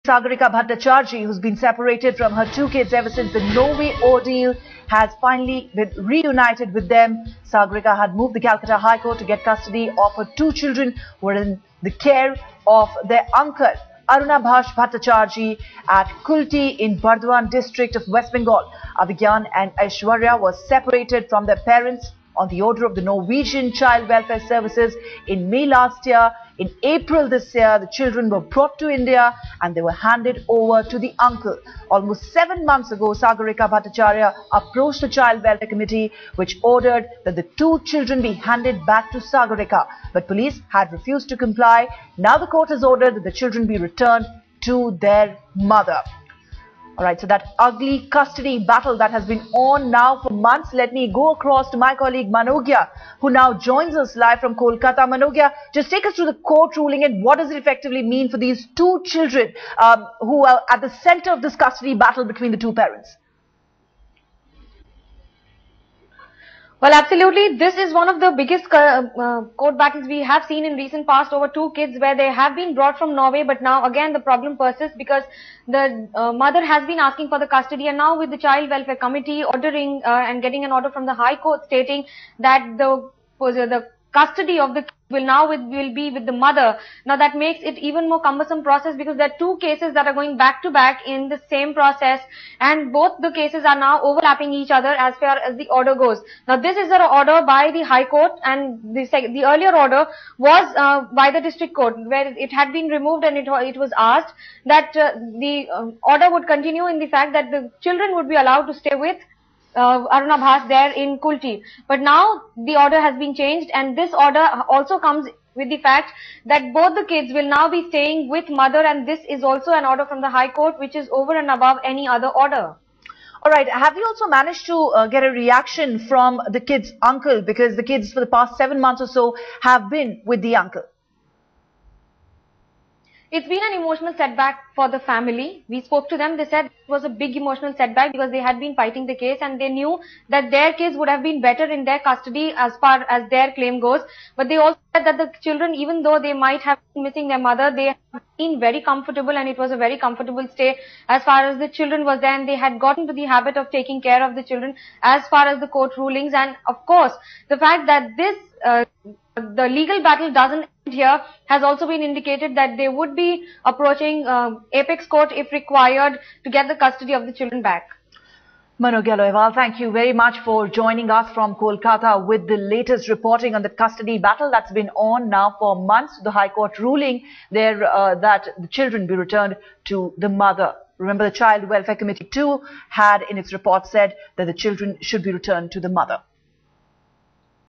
Sagarika Bhattacharjee, who's been separated from her two kids ever since the Norway ordeal, has finally been reunited with them. Sagarika had moved the Calcutta High Court to get custody of her two children who were in the care of their uncle, Arunabhash Bhattacharjee, at Kulti in Burdwan district of West Bengal. Abhigyan and Aishwarya were separated from their parents on the order of the Norwegian Child Welfare Services in May last year. In April this year, the children were brought to India and they were handed over to the uncle. Almost 7 months ago, Sagarika Bhattacharya approached the Child Welfare Committee, which ordered that the two children be handed back to Sagarika. But police had refused to comply. Now the court has ordered that the children be returned to their mother. Alright, so that ugly custody battle that has been on now for months. Let me go across to my colleague Manogya, who now joins us live from Kolkata. Manogya, just take us through the court ruling and what does it effectively mean for these two children who are at the center of this custody battle between the two parents? Well, absolutely. This is one of the biggest court battles we have seen in recent past over two kids where they have been brought from Norway, but now again the problem persists because the mother has been asking for the custody, and now with the Child Welfare Committee ordering and getting an order from the High Court stating that the custody of the kids will be with the mother. Now that makes it even more cumbersome process because there are two cases that are going back to back in the same process, and both the cases are now overlapping each other as far as the order goes. Now this is an order by the High Court, and the earlier order was by the District Court, where it had been removed, and it was asked that the order would continue in the fact that the children would be allowed to stay with Arunabhash there in Kulti. But now the order has been changed, and this order also comes with the fact that both the kids will now be staying with mother, and this is also an order from the High Court which is over and above any other order. Alright, have you also managed to get a reaction from the kids' uncle, because the kids for the past 7 months or so have been with the uncle? It's been an emotional setback for the family. We spoke to them. They said it was a big emotional setback because they had been fighting the case and they knew that their kids would have been better in their custody as far as their claim goes. But they also said that the children, even though they might have been missing their mother, they have been very comfortable, and it was a very comfortable stay as far as the children was there, and they had gotten to the habit of taking care of the children as far as the court rulings. And of course, the fact that this the legal battle doesn't end here has also been indicated that they would be approaching Apex Court if required to get the custody of the children back. Manogya Loiwal, thank you very much for joining us from Kolkata with the latest reporting on the custody battle that's been on now for months. The High Court ruling there that the children be returned to the mother. Remember, the Child Welfare Committee too had in its report said that the children should be returned to the mother.